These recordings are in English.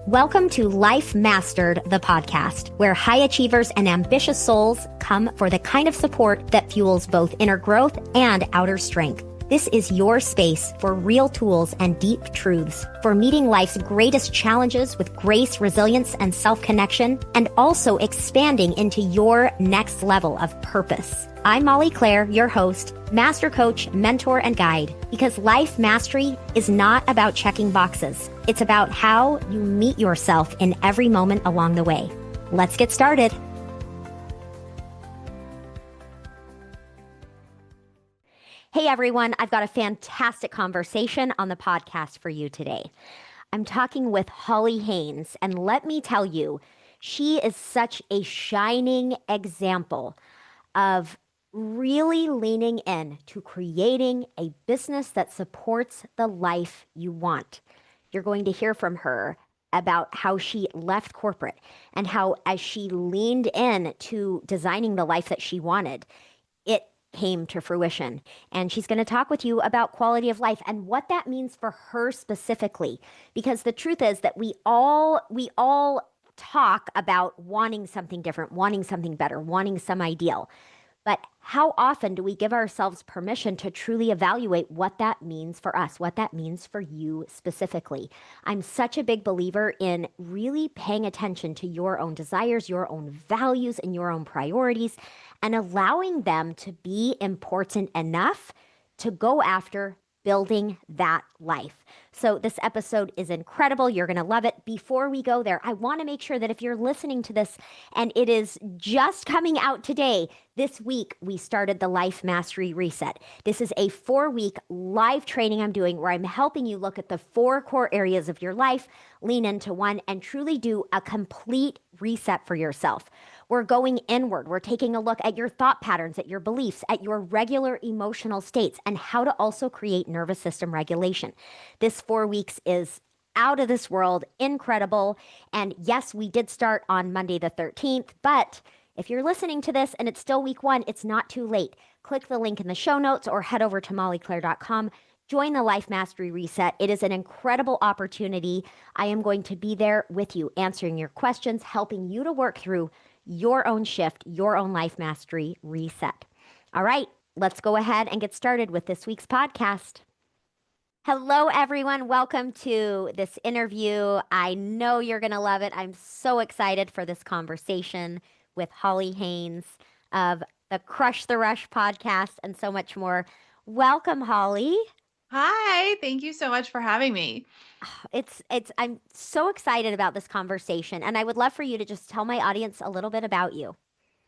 Welcome to Life Mastered, the podcast, where high achievers and ambitious souls come for the kind of support that fuels both inner growth and outer strength. This is your space for real tools and deep truths, for meeting life's greatest challenges with grace, resilience, and self-connection, and also expanding into your next level of purpose. I'm Molly Claire, your host, master coach, mentor, and guide, because life mastery is not about checking boxes. It's about how you meet yourself in every moment along the way. Let's get started. Hey everyone, I've got a fantastic conversation on the podcast for you today. I'm talking with Holly Haynes, and let me tell you, she is such a shining example of really leaning in to creating a business that supports the life you want. You're going to hear from her about how she left corporate and how, as she leaned in to designing the life that she wanted, it came to fruition. And she's going to talk with you about quality of life and what that means for her specifically. Because the truth is that we all talk about wanting something different, wanting something better, wanting some ideal. But how often do we give ourselves permission to truly evaluate what that means for us, what that means for you specifically? I'm such a big believer in really paying attention to your own desires, your own values, and your own priorities, and allowing them to be important enough to go after building that life. So this episode is incredible. You're going to love it. Before we go there, I want to make sure that if you're listening to this and it is just coming out today, this week we started the Life Mastery Reset. This is a 4-week live training I'm doing where I'm helping you look at the 4 core areas of your life, lean into one, and truly do a complete reset for yourself. We're going inward. We're taking a look at your thought patterns, at your beliefs, at your regular emotional states, and how to also create nervous system regulation. This 4 weeks is out of this world, incredible. And yes, we did start on Monday the 13th, but if you're listening to this and it's still week 1, it's not too late. Click the link in the show notes or head over to mollyclaire.com. Join the Life Mastery Reset. It is an incredible opportunity. I am going to be there with you, answering your questions, helping you to work through your own shift, your own life mastery reset. All right, let's go ahead and get started with this week's podcast. Hello, everyone. Welcome to this interview. I know you're going to love it. I'm so excited for this conversation with Holly Haynes of the Crush the Rush podcast and so much more. Welcome, Holly. Hi, thank you so much for having me. I'm so excited about this conversation, and I would love for you to just tell my audience a little bit about you.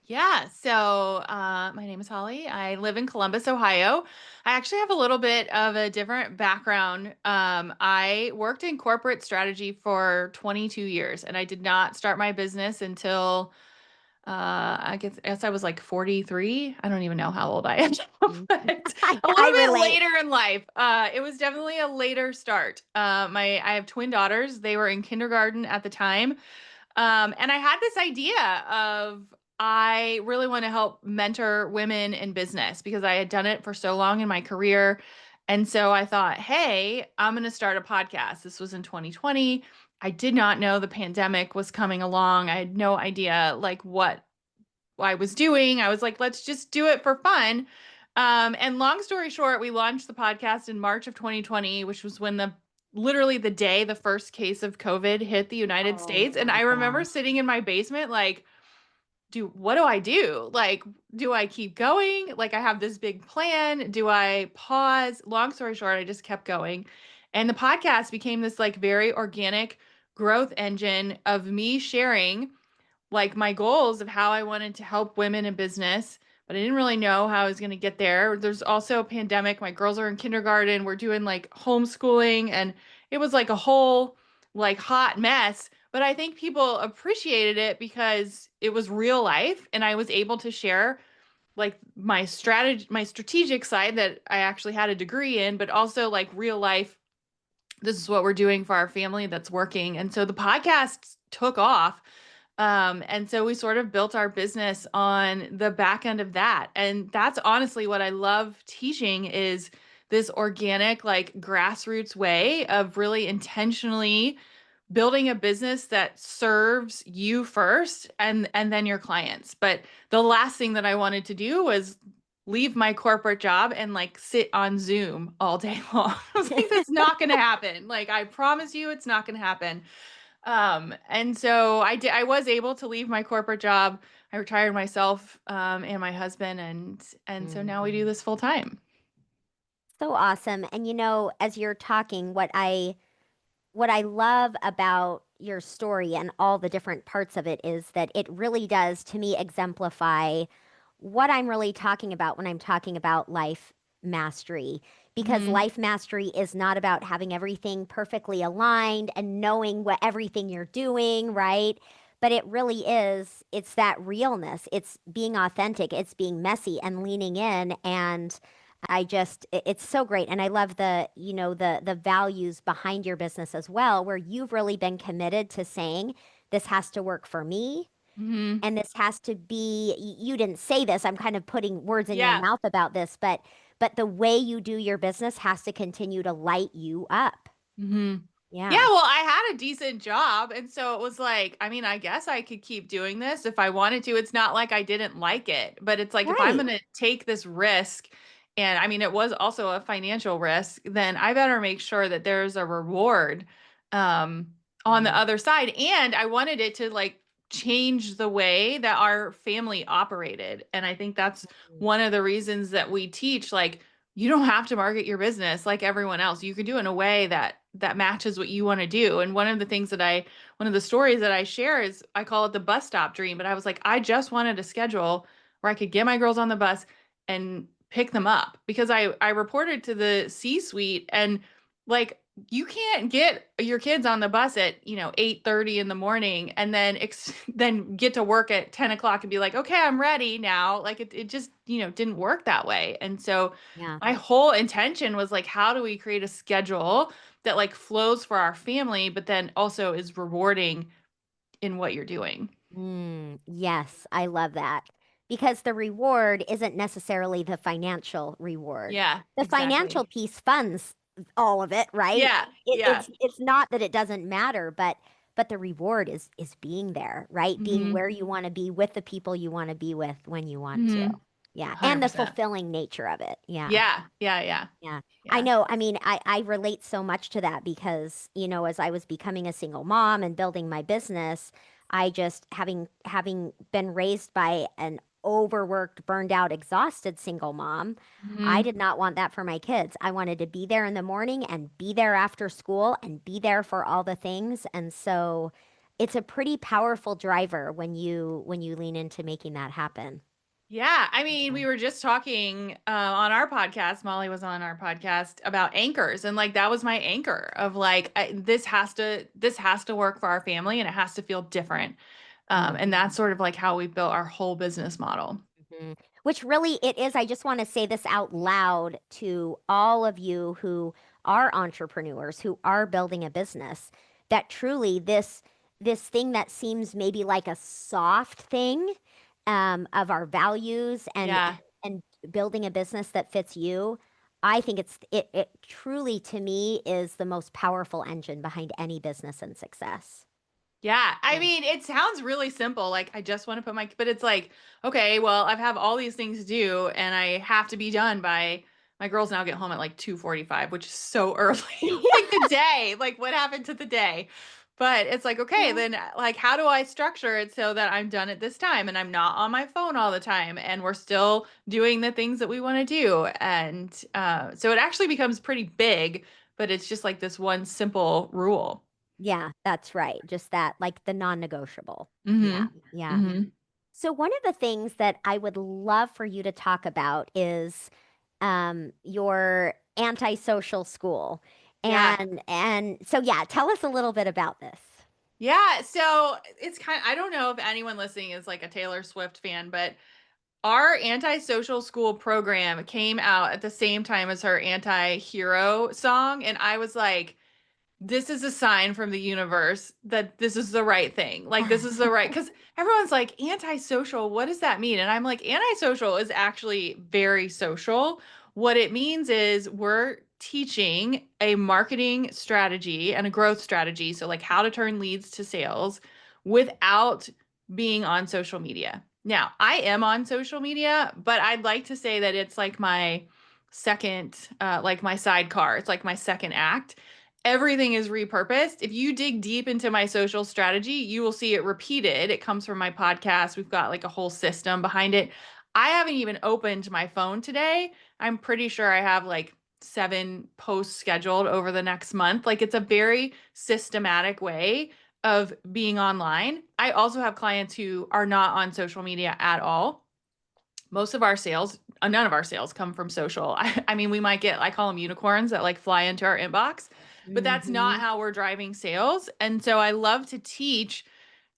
Yeah, so my name is Holly. I live in Columbus, Ohio. I actually have a little bit of a different background. I worked in corporate strategy for 22 years, and I did not start my business until I guess I was like 43. I don't even know how old I am, but a little I bit relate. later in life. It was definitely a later start. I have twin daughters. They were in kindergarten at the time. And I had this idea of I really want to help mentor women in business because I had done it for so long in my career. And so I thought, hey, I'm going to start a podcast. This was in 2020. I did not know the pandemic was coming along. I had no idea like what I was doing. I was like, let's just do it for fun. And long story short, we launched the podcast in March of 2020, which was when literally the day the first case of COVID hit the United States. And I remember sitting in my basement, like, what do I do? Like, do I keep going? Like, I have this big plan. Do I pause? Long story short, I just kept going. And the podcast became this like very organic growth engine of me sharing like my goals of how I wanted to help women in business, but I didn't really know how I was going to get there. There's also a pandemic. My girls are in kindergarten. We're doing like homeschooling, and it was like a whole like hot mess. But I think people appreciated it because it was real life, and I was able to share like my strategic side that I actually had a degree in, but also like real life. This is what we're doing for our family that's working. And so the podcast took off. And so we sort of built our business on the back end of that. And that's honestly what I love teaching is this organic, like grassroots way of really intentionally building a business that serves you first and then your clients. But the last thing that I wanted to do was leave my corporate job and like sit on Zoom all day long. I was like, that's not going to happen. Like, I promise you, it's not going to happen. And so I was able to leave my corporate job. I retired myself, and my husband, and so now we do Mhm. this full time. So awesome. And as you're talking, what I love about your story and all the different parts of it is that it really does, to me, exemplify what I'm really talking about when I'm talking about life mastery. Because Hmm. life mastery is not about having everything perfectly aligned and knowing what everything you're doing, right? But it really is, it's that realness. It's being authentic, it's being messy and leaning in. And it's so great. And I love the values behind your business as well, where you've really been committed to saying, this has to work for me. Hmm. And this has to be, you didn't say this, I'm kind of putting words in your Yeah. mouth about this, but the way you do your business has to continue to light you up. Hmm. Yeah, Yeah. well, I had a decent job. And so it was like, I mean, I guess I could keep doing this if I wanted to. It's not like I didn't like it, but it's like if I'm Right. going to take this risk, and I mean, it was also a financial risk, then I better make sure that there's a reward um, on the Mm. other side. And I wanted it to like change the way that our family operated. And I think that's one of the reasons that we teach like, you don't have to market your business like everyone else. You can do it in a way that matches what you want to do. And one of the stories that I share is I call it the bus stop dream. But I was like, I just wanted a schedule where I could get my girls on the bus and pick them up because I reported to the C-suite and like you can't get your kids on the bus at 8:30 in the morning and then then get to work at 10 o'clock and be like, okay, I'm ready now. Like it just didn't work that way. And so Yeah. my whole intention was like, how do we create a schedule that like flows for our family, but then also is rewarding in what you're doing? Yes, I love that. Because the reward isn't necessarily the financial reward. Yeah, The financial exactly. piece funds all of it, right? Yeah, It, yeah. it's not that it doesn't matter, but the reward is being there, right? Being Mm-hmm. where you want to be with the people you want to be with when you want to. Mm-hmm. Yeah, and the 100%. fulfilling nature of it. Yeah. Yeah, yeah, yeah, Yeah. I yeah. know. I mean, I relate so much to that because, as I was becoming a single mom and building my business, I just having been raised by an overworked, burned out, exhausted single mom, I Mm-hmm. did not want that for my kids. I wanted to be there in the morning and be there after school and be there for all the things. And so it's a pretty powerful driver when you lean into making that happen. Yeah, I mean, Yeah. we were just talking on our podcast. Molly was on our podcast about anchors, and like that was my anchor of like this has to work for our family, and it has to feel different. And that's sort of like how we built our whole business model. Mhm. Which really it is. I just want to say this out loud to all of you who are entrepreneurs, who are building a business, that truly this thing that seems maybe like a soft thing of our values Yeah, and building a business that fits you. I think it truly to me is the most powerful engine behind any business and success. yeah. I Yeah. mean, it sounds really simple. Like I just want to put but it's like, okay, well, I have all these things to do, and I have to be done by. My girls now get home at like 2:45, which is so early. Like the day, like what happened to the day? But it's like, okay, Yeah. then like how do I structure it so that I'm done at this time and I'm not on my phone all the time and we're still doing the things that we want to do? And so it actually becomes pretty big, but it's just like this one simple rule. Yeah, that's right. Just that, like the non-negotiable. Yeah, Mhm. yeah. Mhm. So one of the things that I would love for you to talk about is your antisocial school. Yeah. And so yeah, tell us a little bit about this. Yeah, so it's I don't know if anyone listening is like a Taylor Swift fan, but our anti-social school program came out at the same time as her anti-hero song, and I was like, this is a sign from the universe that this is the right thing. Like this is the right, because everyone's like antisocial. What does that mean? And I'm like, antisocial is actually very social. What it means is we're teaching a marketing strategy and a growth strategy. So, like how to turn leads to sales without being on social media. Now, I am on social media, but I'd like to say that it's like my second, like my sidecar. It's like my second act. Everything is repurposed. If you dig deep into my social strategy, you will see it repeated. It comes from my podcast. We've got like a whole system behind it. I haven't even opened my phone today. I'm pretty sure I have like 7 posts scheduled over the next month. Like it's a very systematic way of being online. I also have clients who are not on social media at all. Most of our sales, none of our sales come from social. I mean, we might get, I call them unicorns that like fly into our inbox, but that's not Mm-hmm. how we're driving sales. And so I love to teach,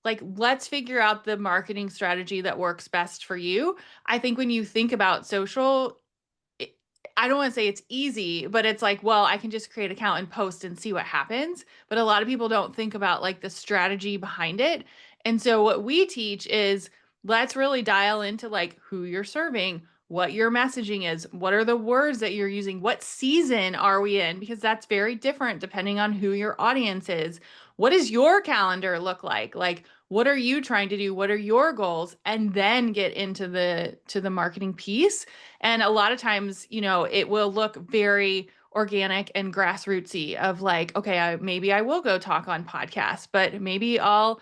like, let's figure out the marketing strategy that works best for you. I think when you think about social, it, I don't want to say it's easy, but it's like, well, I can just create an account and post and see what happens. But a lot of people don't think about like the strategy behind it. And so what we teach is let's really dial into like who you're serving, what your messaging is, what are the words that you're using, what season are we in? Because that's very different depending on who your audience is. What does your calendar look like? Like, what are you trying to do? What are your goals? And then get into the marketing piece. And a lot of times, you know, it will look very organic and grassrootsy of like, okay, maybe I will go talk on podcasts, but maybe I'll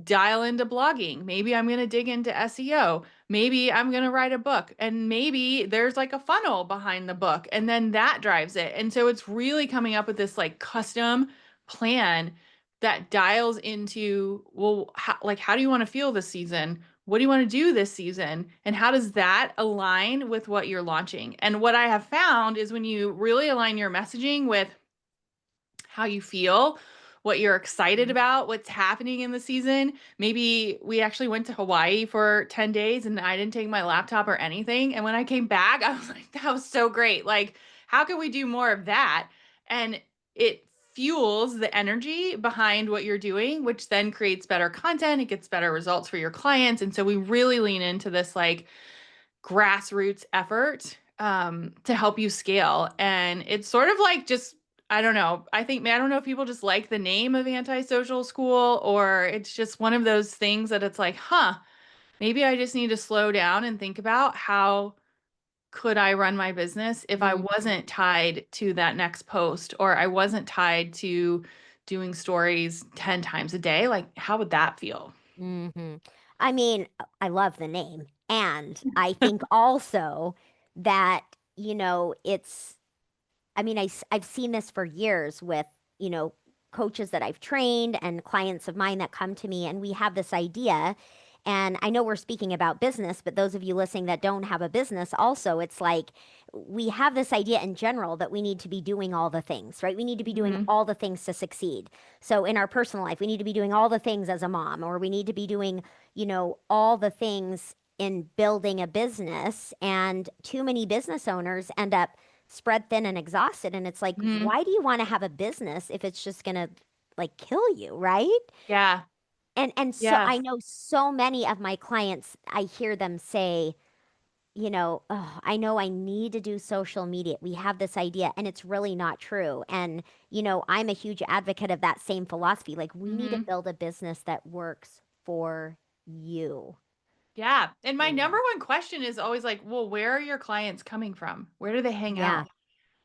dial into blogging. Maybe I'm going to dig into SEO. Maybe I'm going to write a book. And maybe there's like a funnel behind the book. And then that drives it. And so it's really coming up with this like custom plan that dials into, well, how do you want to feel this season? What do you want to do this season? And how does that align with what you're launching? And what I have found is when you really align your messaging with how you feel, what you're excited about, what's happening in the season. Maybe we actually went to Hawaii for 10 days and I didn't take my laptop or anything. And when I came back, I was like, that was so great. Like, how can we do more of that? And it fuels the energy behind what you're doing, which then creates better content. It gets better results for your clients. And so we really lean into this like grassroots effort to help you scale. And it's sort of like just, I don't know. I think, man, I don't know if people just like the name of Anti-Social School or it's just one of those things that it's like, huh, maybe I just need to slow down and think about how could I run my business if I wasn't tied to that next post or I wasn't tied to doing stories 10 times a day? Like, how would that feel? Mm-hmm. I mean, I love the name. And I think also that, it's I mean, I've seen this for years with, coaches that I've trained and clients of mine that come to me, and we have this idea. And I know we're speaking about business, but those of you listening that don't have a business, also, it's like we have this idea in general that we need to be doing all the things, right? We need to be doing Hmm. all the things to succeed. So in our personal life, we need to be doing all the things as a mom, or we need to be doing, all the things in building a business. And too many business owners end up spread thin and exhausted. And it's like, Hmm. why do you want to have a business if it's just gonna like kill you, right? Yeah. And so Yeah. I know so many of my clients, I hear them say, oh, I know I need to do social media. We have this idea, and it's really not true. And, I'm a huge advocate of that same philosophy. Like, we need to Hmm. build a business that works for you. Yeah. And my Yeah. number one question is always like, well, where are your clients coming from? Where do they hang Yeah. out? Yeah.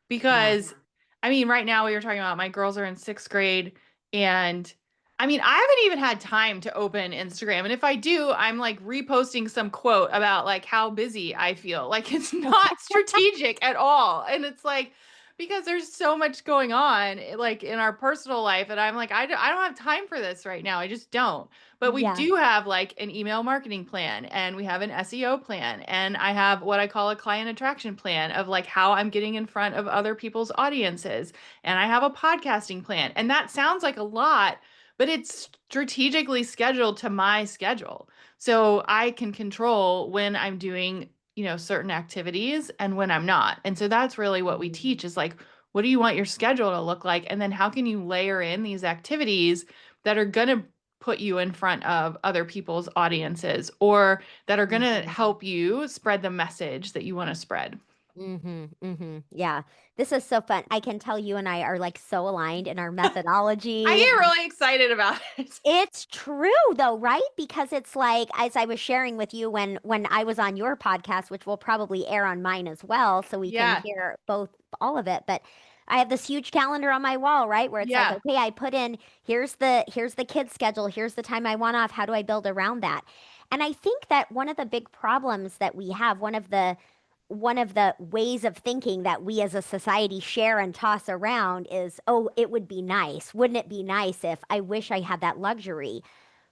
Because I mean, right now we were talking about my girls are in 6th grade and I mean, I haven't even had time to open Instagram. And if I do, I'm like reposting some quote about like how busy I feel. Like it's not strategic at all. And it's like because there's so much going on like in our personal life and I'm like I don't have time for this right now. I just don't. But we Yeah. do have like an email marketing plan and we have an SEO plan and I have what I call a client attraction plan of like how I'm getting in front of other people's audiences and I have a podcasting plan. And that sounds like a lot, but it's strategically scheduled to my schedule. So I can control when I'm doing, certain activities and when I'm not. And so that's really what we Mm. teach is like, what do you want your schedule to look like? And then how can you layer in these activities that are going to put you in front of other people's audiences or that are going to Mhm. help you spread the message that you want to spread? Yeah. This is so fun. I can tell you and I are like so aligned in our I methodology. get really excited about it. It's true though, right? Because it's like as I was sharing with you when I was on your podcast, which will probably air on mine as well, so we can Yeah. hear both all of it. But I have this huge calendar on my wall, right? Where it's like, Yeah. okay, I put in here's the kids schedule, here's the time I want off. How do I build around that? And I think that one of the big problems that we have, one of the ways of thinking that we as a society share and toss around is, oh, it would be nice. Wouldn't it be nice if I wish I had that luxury?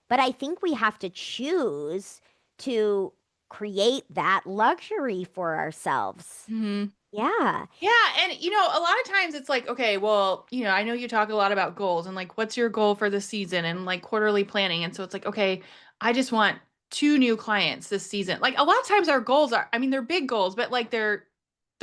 But I think we have to choose to create that luxury for ourselves. Mhm. Yeah. Yeah, and a lot of times it's like, okay, well, I know you talk a lot about goals and like what's your goal for the season and like quarterly planning. And so it's like, okay, I just want two new clients this season. Like a lot of times our goals are, I mean, they're big goals, but like they're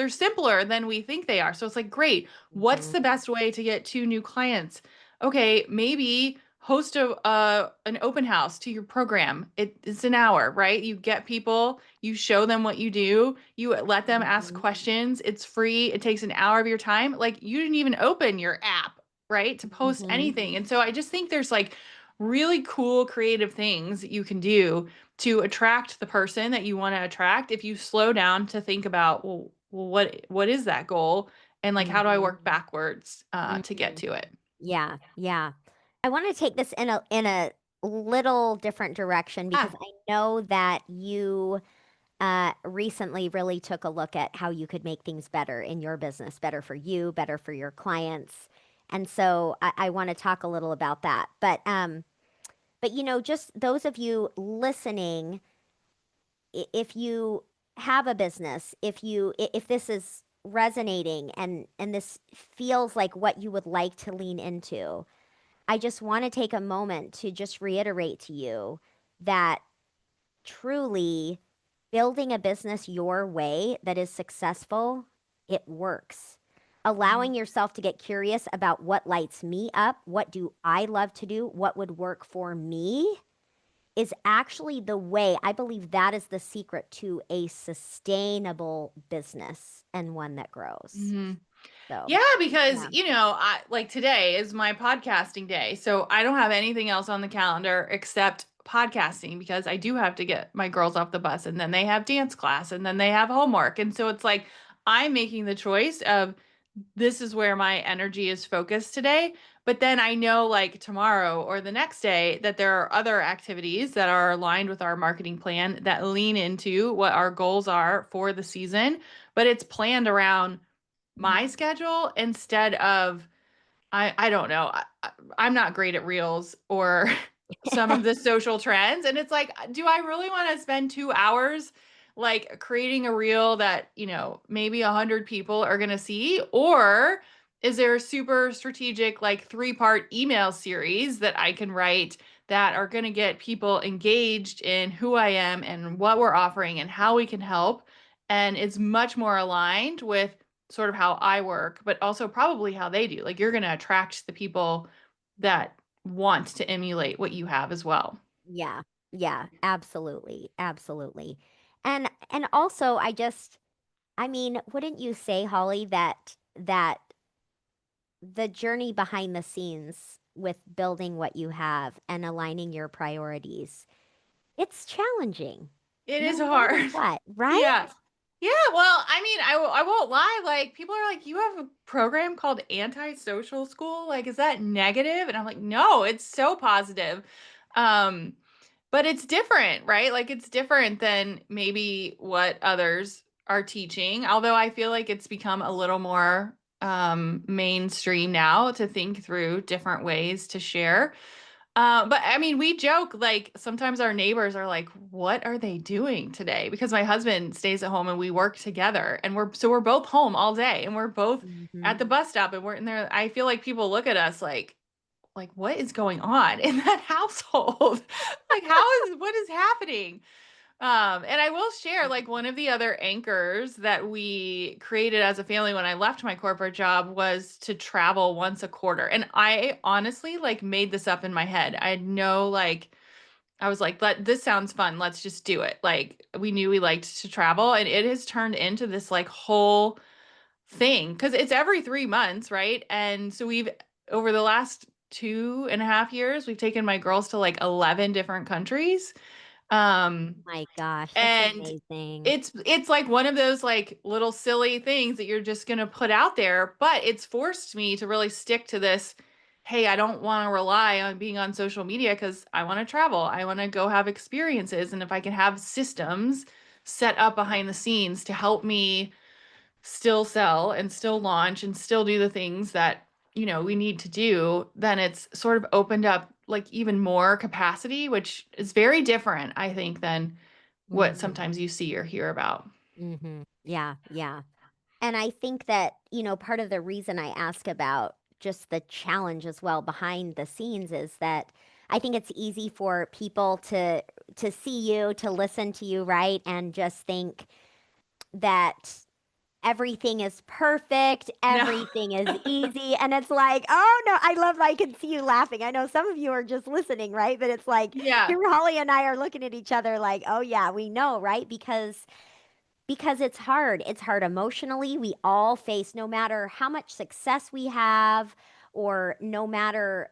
simpler than we think they are. So it's like, great, what's Mhm. the best way to get two new clients? Okay, maybe host an open house to your program. It's an hour, right? You get people, you show them what you do, you let them ask Mhm. questions. It's free. It takes an hour of your time. Like you didn't even open your app, right? To post Mhm. anything. And so I just think there's like really cool creative things that you can do to attract the person that you want to attract if you slow down to think about, well, what is that goal? And like how do I Mhm. work backwards to get Mhm. to it? Yeah, yeah. I want to take this in a little different direction because Ah, I know that you recently really took a look at how you could make things better in your business, better for you, better for your clients. And so I want to talk a little about that. But just those of you listening, if you have a business, if this is resonating and this feels like what you would like to lean into, I just want to take a moment to just reiterate to you that truly building a business your way that is successful, it works. mhm, Allowing yourself to get curious about what lights me up, what do I love to do, what would work for me is actually the way. I believe that is the secret to a sustainable business and one that grows. mhm. So, Yeah, because, yeah. I like today is my podcasting day. So I don't have anything else on the calendar except podcasting because I do have to get my girls off the bus and then they have dance class and then they have homework. And so it's like I'm making the choice of this is where my energy is focused today. But then I know like tomorrow or the next day that there are other activities that are aligned with our marketing plan that lean into what our goals are for the season, but it's planned around my schedule instead of I don't know. I'm not great at reels or some of the social trends. And it's like, do I really want to spend 2 hours like creating a reel that, maybe 100 people are going to see? Or is there a super strategic, like 3-part email series that I can write that are going to get people engaged in who I am and what we're offering and how we can help? And it's much more aligned with sort of how I work, but also probably how they do. Like you're going to attract the people that want to emulate what you have as well. Yeah. Yeah, absolutely. Absolutely. And also I mean, wouldn't you say, Holly, that the journey behind the scenes with building what you have and aligning your priorities, it's challenging It no is matter hard. what, right? Yeah. Yeah, well, I mean, I won't lie. Like, people are like, you have a program called Anti-Social School. Like, is that negative? And I'm like, no, it's so positive. Um, but it's different, right? Like, it's different than maybe what others are teaching. Although I feel like it's become a little more mainstream now to think through different ways to share. But I mean, we joke like sometimes our neighbors are like, "What are they doing today?" Because my husband stays at home and we work together, and we're both home all day, and we're both Hmm. at the bus stop, and we're in there. I feel like people look at us like what is going on in that household? Like, what is happening? And I will share like one of the other anchors that we created as a family when I left my corporate job was to travel once a quarter. And I honestly like made this up in my head. I had no like I was like, this sounds fun. Let's just do it. Like we knew we liked to travel, and it has turned into this like whole thing because it's every 3 months, right? And so we've over the last 2.5 years, we've taken my girls to like 11 different countries. Um, My gosh, that's and amazing. it's like one of those like little silly things that you're just going to put out there, but it's forced me to really stick to this. Hey, I don't want to rely on being on social media because I want to travel. I want to go have experiences. And if I can have systems set up behind the scenes to help me still sell and still launch and still do the things that, we need to do, then it's sort of opened up like even more capacity, which is very different, I think, than what Mhm. sometimes you see or hear about. Mhm. Yeah, yeah. And I think that, part of the reason I ask about just the challenge as well behind the scenes is that I think it's easy for people to see you, to listen to you, right? And just think that everything is perfect, No. everything is easy. And it's like, oh no, I love, I can see you laughing. I know some of you are just listening, right? But it's like, Yeah. here Holly and I are looking at each other like, oh yeah, we know, right? Because it's hard. It's hard emotionally. We all face, no matter how much success we have, or no matter,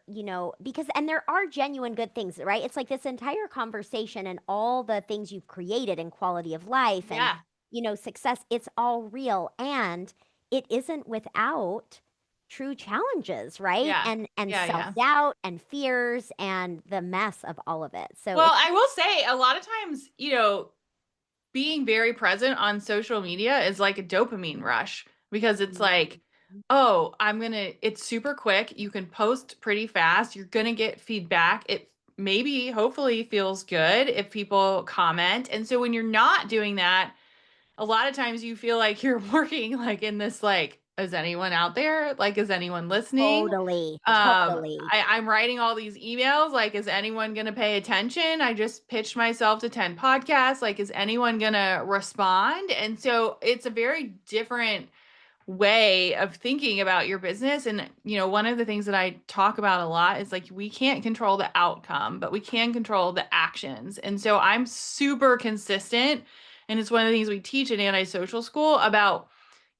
because, and there are genuine good things, right? It's like this entire conversation and all the things you've created and quality of life and, Yeah. success, it's all real. And it isn't without true challenges, right? Yeah. And Yeah. Yeah. self-doubt and fears and the mess of all of it. So Well, it's I will say a lot of times, being very present on social media is like a dopamine rush because it's like, oh, it's super quick. You can post pretty fast. You're going to get feedback. It maybe, hopefully, feels good if people comment. And so when you're not doing that, a lot of times you feel like you're working like in this, like, is anyone out there? Like, is anyone listening? totally, totally. I'm writing all these emails. Like, is anyone going to pay attention? I just pitched myself to 10 podcasts. Like, is anyone going to respond? And so it's a very different way of thinking about your business. And, one of the things that I talk about a lot is like, we can't control the outcome, but we can control the actions. And so I'm super consistent. And it's one of the things we teach in anti-social school about,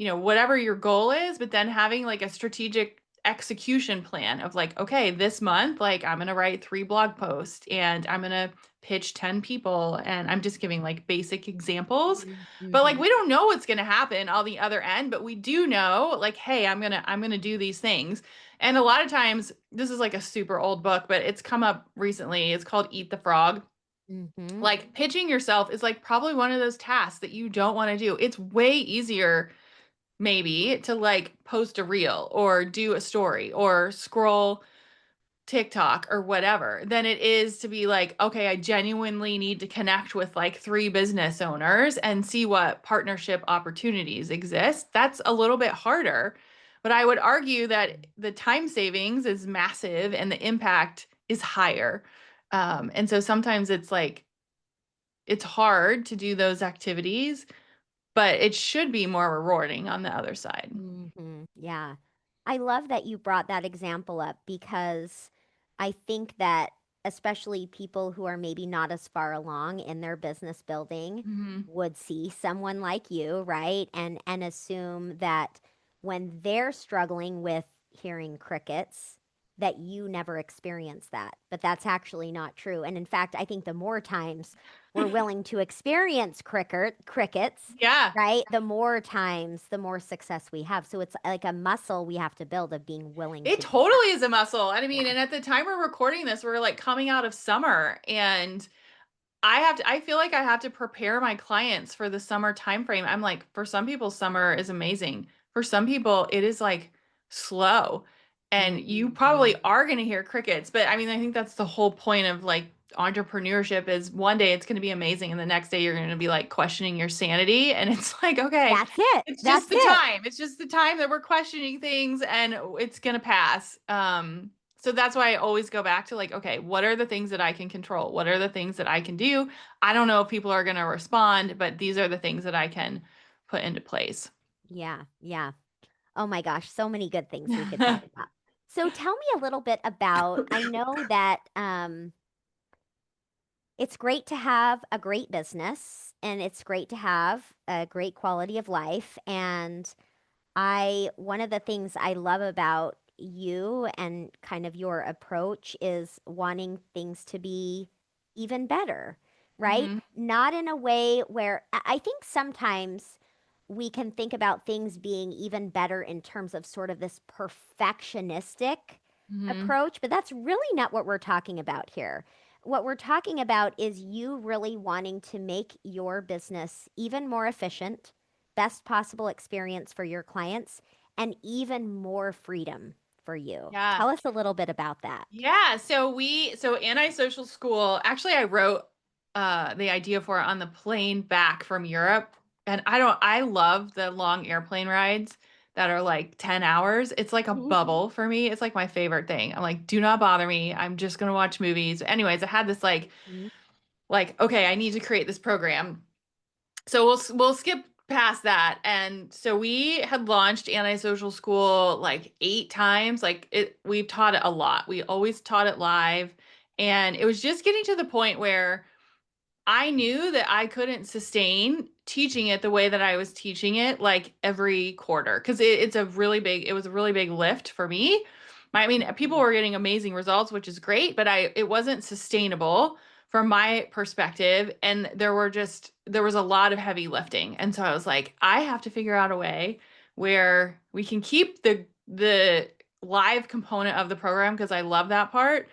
whatever your goal is, but then having like a strategic execution plan of like, okay, this month, like I'm going to write 3 blog posts and I'm going to pitch 10 people. And I'm just giving like basic examples, but like Mm-hmm. we don't know what's going to happen on the other end, but we do know like, hey, I'm going to do these things. And a lot of times this is like a super old book, but it's come up recently. It's called Eat the Frog. Mm-hmm. Like pitching yourself is like probably one of those tasks that you don't want to do. It's way easier maybe to like post a reel or do a story or scroll TikTok or whatever than it is to be like, okay, I genuinely need to connect with like 3 business owners and see what partnership opportunities exist. That's a little bit harder. But I would argue that the time savings is massive and the impact is higher. And so sometimes it's like, it's hard to do those activities, but it should be more rewarding on the other side. Yeah. I love that you brought that example up because I think that especially people who are maybe not as far along in their business building Hmm. would see someone like you, right? And assume that when they're struggling with hearing crickets, that you never experienced that. But that's actually not true. And in fact, I think the more times we're willing to experience crickets, Yeah. right? The more times, the more success we have. So it's like a muscle we have to build of being willing It to do that. totally is a muscle. And I mean, Yeah. and at the time we're recording this, we're like coming out of summer and I feel like I have to prepare my clients for the summer timeframe. I'm like, for some people, summer is amazing. For some people, it is like slow. And you Mhm. probably are going to hear crickets. But I mean, I think that's the whole point of like entrepreneurship is one day it's going to be amazing. And the next day you're going to be like questioning your sanity. And it's like, okay, That's it. it's just That's the it. time. It's just the time that we're questioning things and it's going to pass. So that's why I always go back to like, okay, what are the things that I can control? What are the things that I can do? I don't know if people are going to respond, but these are the things that I can put into place. Yeah. Yeah. Oh my gosh, so many good things we could talk about. So tell me a little bit about, I know that It's great to have a great business and it's great to have a great quality of life. And one of the things I love about you and kind of your approach is wanting things to be even better, right? Mm-hmm. Not in a way where I think sometimes we can think about things being even better in terms of sort of this perfectionistic Mm-hmm. approach, but that's really not what we're talking about here. What we're talking about is you really wanting to make your business even more efficient, best possible experience for your clients, and even more freedom for you. Yeah. Tell us a little bit about that. Yeah, so Anti-Social School, actually I wrote the idea for it on the plane back from Europe. And I love the long airplane rides that are like 10 hours. It's like a bubble for me. It's like my favorite thing. I'm like, do not bother me. I'm just gonna watch movies. Anyways, I had this like, okay, I need to create this program. So we'll skip past that. And so we had launched Anti-Social School like 8 times. Like we've taught it a lot. We always taught it live. And it was just getting to the point where I knew that I couldn't sustain teaching it the way that I was teaching it like every quarter because it was a really big lift for me. I mean, people Mhm. were getting amazing results, which is great, but it wasn't sustainable from my perspective. And there was a lot of heavy lifting. And so I was like, I have to figure out a way where we can keep the live component of the program because I love that part,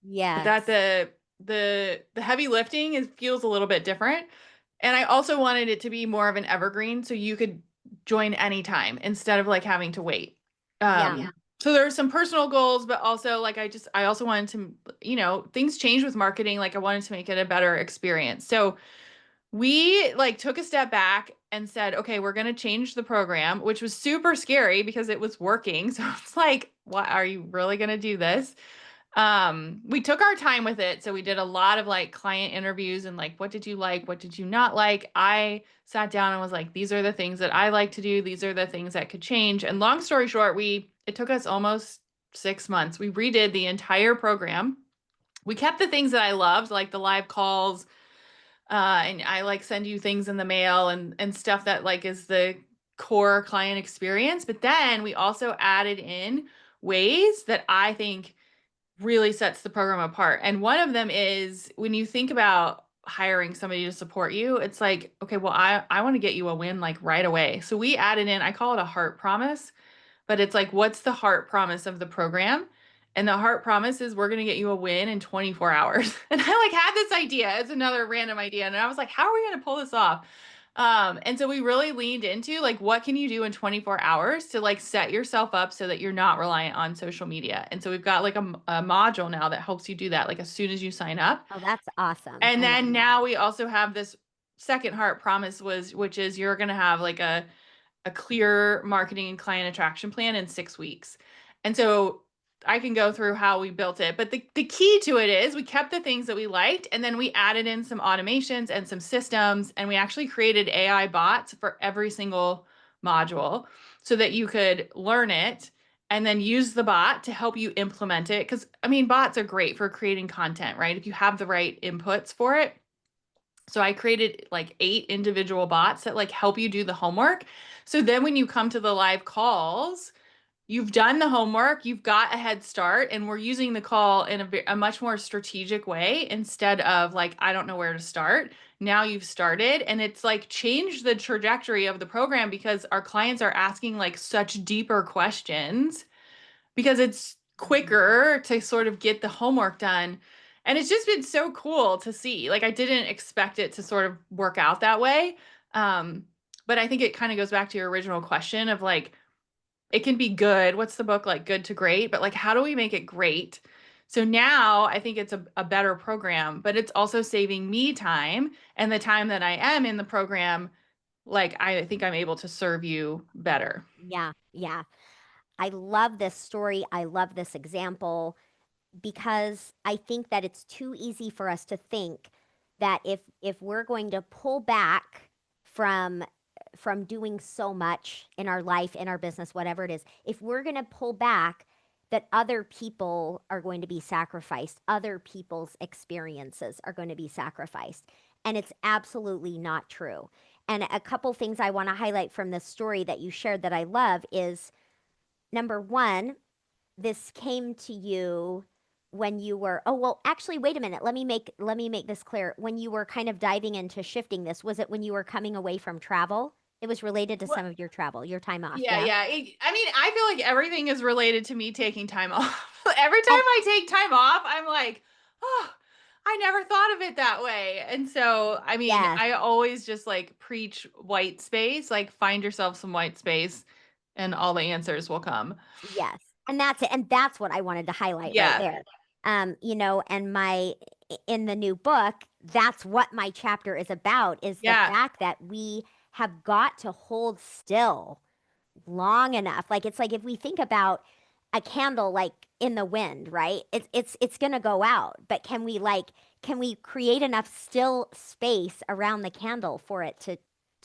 but that Yes. the heavy lifting feels a little bit different. And I also wanted it to be more of an evergreen so you could join anytime instead of like having to wait. Yeah. Yeah. So there are some personal goals, but also like I also wanted to, things change with marketing. Like I wanted to make it a better experience. So we like took a step back and said, okay, we're going to change the program, which was super scary because it was working. So it's like, what are you really going to do this? We took our time with it, so we did a lot of like client interviews and like what did you like, what did you not like. I sat down and was like, these are the things that I like to do, these are the things that could change. And long story short, we it took us almost 6 months. We redid the entire program. We kept the things that I loved, like the live calls, and I like send you things in the mail and stuff that like is the core client experience. But then we also added in ways that I think really sets the program apart. And one of them is when you think about hiring somebody to support you, it's like, okay, well, I want to get you a win like right away. So we added in, I call it a heart promise, but it's like, what's the heart promise of the program? And the heart promise is we're going to get you a win in 24 hours. And I like had this idea. It's another random idea. And I was like, how are we going to pull this off? And so we really leaned into like, what can you do in 24 hours to like set yourself up so that you're not reliant on social media? And so we've got like a module now that helps you do that, like as soon as you sign up. Oh, that's awesome. And I love then that. now we also have this second heart promise which is you're going to have like a clear marketing and client attraction plan in 6 weeks. And so I can go through how we built it. But the key to it is we kept the things that we liked and then we added in some automations and some systems. And we actually created AI bots for every single module so that you could learn it and then use the bot to help you implement it. Because, I mean, bots are great for creating content, right? If you have the right inputs for it. So I created like 8 individual bots that like help you do the homework. So then when you come to the live calls, you've done the homework, you've got a head start, and we're using the call in a much more strategic way instead of like, I don't know where to start. Now you've started, and it's like changed the trajectory of the program because our clients are asking like such deeper questions because it's Mhm. quicker to sort of get the homework done. And it's just been so cool to see. Like I didn't expect it to sort of work out that way. Um, but I think it kind of goes back to your original question of like, it can be good. What's the book like good to great? But like, how do we make it great? So now I think it's a better program, but it's also saving me time and the time that I am in the program. Like, I think I'm able to serve you better. Yeah. Yeah. I love this story. I love this example because I think that it's too easy for us to think that if we're going to pull back from from doing so much in our life, in our business, whatever it is, if we're going to pull back, that other people are going to be sacrificed, other people's experiences are going to be sacrificed. And it's absolutely not true. And a couple things I want to highlight from this story that you shared that I love is number one, this came to you when you were, oh well, actually wait a minute, let me make this clear. When you were kind of diving into shifting this, was it when you were coming away from travel? It was related to some of your travel, your time off, Yeah, yeah? yeah. I mean, I feel like everything is related to me taking time off. Every time And I take time off, I'm like, oh, I never thought of it that way. And so, I mean, yes. I always just like preach white space, like find yourself some white space and all the answers will come. Yes. And that's it. And that's what I wanted to highlight right Yeah. there. And in the new book, that's what my chapter is about is the Yeah. fact that we have got to hold still long enough. Like it's like if we think about a candle like in the wind, right? It's going to go out, but can we create enough still space around the candle for it to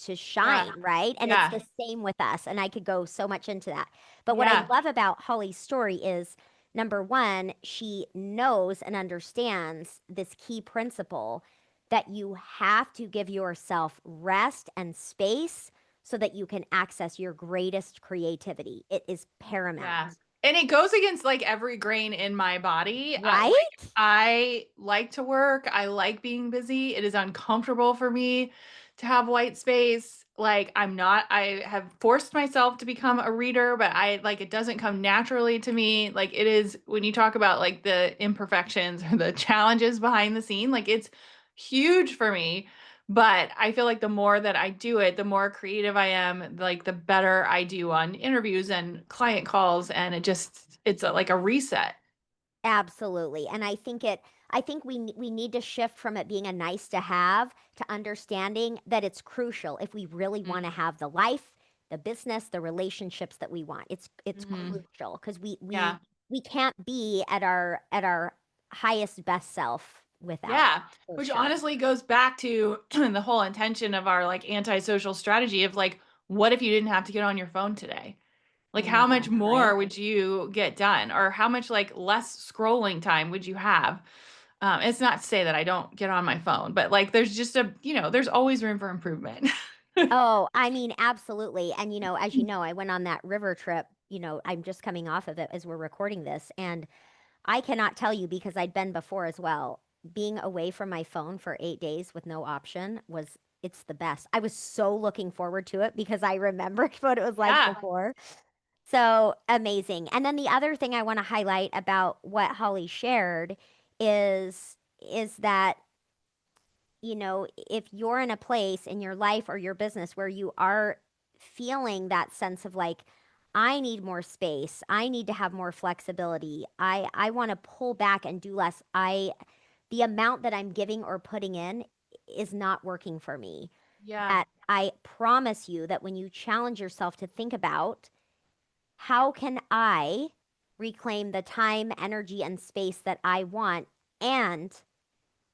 Yeah. shine, right? And it's Yeah. the same with us, and I could go so much into that. But what I Yeah. love about Holly's story is number one, she knows and understands this key principle that you have to give yourself rest and space so that you can access your greatest creativity. It is paramount. Yeah. And it goes against like every grain in my body. Right? Like I like to work. I like being busy. It is uncomfortable for me to have white space. Like I have forced myself to become a reader, but I like it doesn't come naturally to me. Like it is when you talk about like the imperfections or the challenges behind the scene, like it's huge for me. But I feel like the more that I do it, the more creative I am, like the better I do on interviews and client calls. And it's like a reset. Absolutely. And I think we need to shift from it being a nice to have to understanding that it's crucial if we really want to have the life, the business, the relationships that we want. It's Mm-hmm. crucial because Yeah. we can't be at our highest best self without it, Yeah. for Which sure. honestly goes back to the whole intention of our like antisocial strategy of like, what if you didn't have to get on your phone today? Like Oh my how much gosh, right? more would you get done? Or how much like less scrolling time would you have? It's not to say that I don't get on my phone, but like there's just there's always room for improvement. Oh, I mean, absolutely. And as you know, I went on that river trip. I'm just coming off of it as we're recording this, and I cannot tell you because I'd been before as well. Being away from my phone for 8 days with no option it's the best. I was so looking forward to it because I remembered what it was like Yeah. before. So amazing. And then the other thing I want to highlight about what Holly shared is that if you're in a place in your life or your business where you are feeling that sense of like, I need more space, I need to have more flexibility, I want to pull back and do less, the amount that I'm giving or putting in is not working for me. Yeah. That I promise you that when you challenge yourself to think about how can I reclaim the time, energy, and space that I want and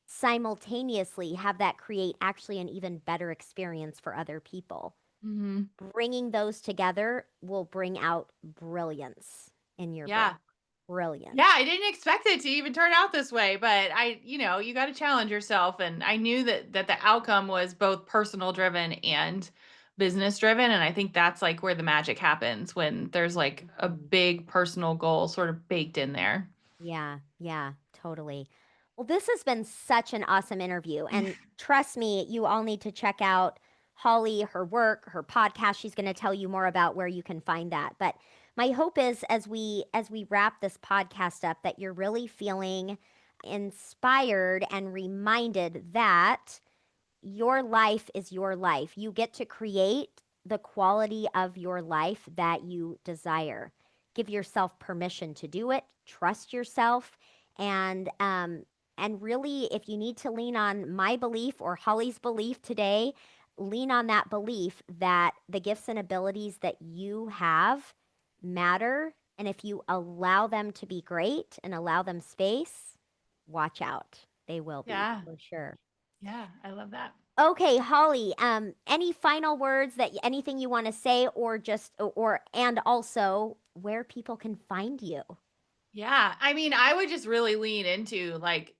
simultaneously have that create actually an even better experience for other people. Hmm. Bringing those together will bring out brilliance in your book. Yeah. Brilliance. Yeah, I didn't expect it to even turn out this way, but you got to challenge yourself and I knew that the outcome was both personal driven and business driven and I think that's like where the magic happens when there's like a Mhm. big personal goal sort of baked in there. Yeah, yeah, totally. Well, this has been such an awesome interview. And trust me, you all need to check out Holly, her work, her podcast. She's going to tell you more about where you can find that. But my hope is as we wrap this podcast up that you're really feeling inspired and reminded that your life is your life. You get to create the quality of your life that you desire. Give yourself permission to do it. Trust yourself, and really, if you need to lean on my belief or Holly's belief today, lean on that belief that the gifts and abilities that you have matter, and if you allow them to be great and allow them space, watch out. They will be Yeah. for sure. Yeah, I love that. Okay, Holly, any final words anything you want to say or just or and also where people can find you? Yeah. I mean, I would just really lean into like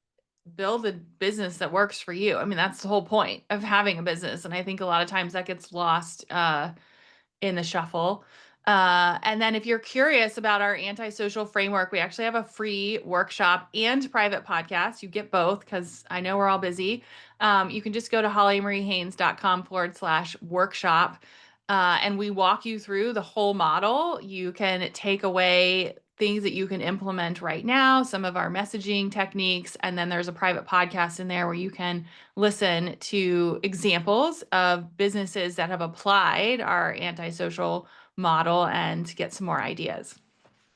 build a business that works for you. I mean, that's the whole point of having a business. And I think a lot of times that gets lost in the shuffle. And then if you're curious about our antisocial framework, we actually have a free workshop and private podcast. You get both because I know we're all busy. You can just go to hollymariehaynes.com/workshop. And we walk you through the whole model. You can take away things that you can implement right now, some of our messaging techniques, and then there's a private podcast in there where you can listen to examples of businesses that have applied our antisocial model and get some more ideas.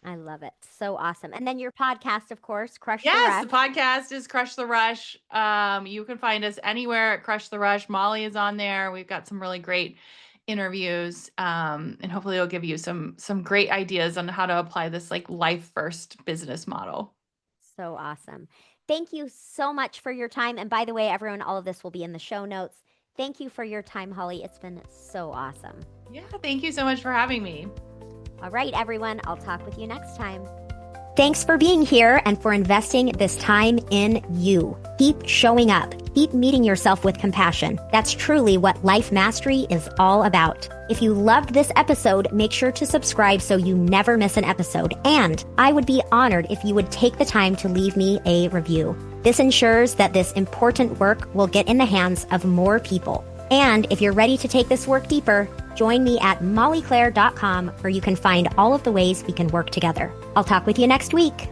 I love it. So awesome. And then your podcast, of course, Crush the Yes, Rush. the podcast is Crush the Rush. You can find us anywhere at Crush the Rush. Molly is on there. We've got some really great interviews, and hopefully it'll give you some great ideas on how to apply this like life first business model. So awesome. Thank you so much for your time. And by the way, everyone, all of this will be in the show notes. Thank you for your time, Holly. It's been so awesome. Yeah, thank you so much for having me. All right, everyone, I'll talk with you next time. Thanks for being here and for investing this time in you. Keep showing up. Keep meeting yourself with compassion. That's truly what life mastery is all about. If you loved this episode, make sure to subscribe so you never miss an episode. And I would be honored if you would take the time to leave me a review. This ensures that this important work will get in the hands of more people. And if you're ready to take this work deeper, join me at mollyclaire.com where you can find all of the ways we can work together. I'll talk with you next week.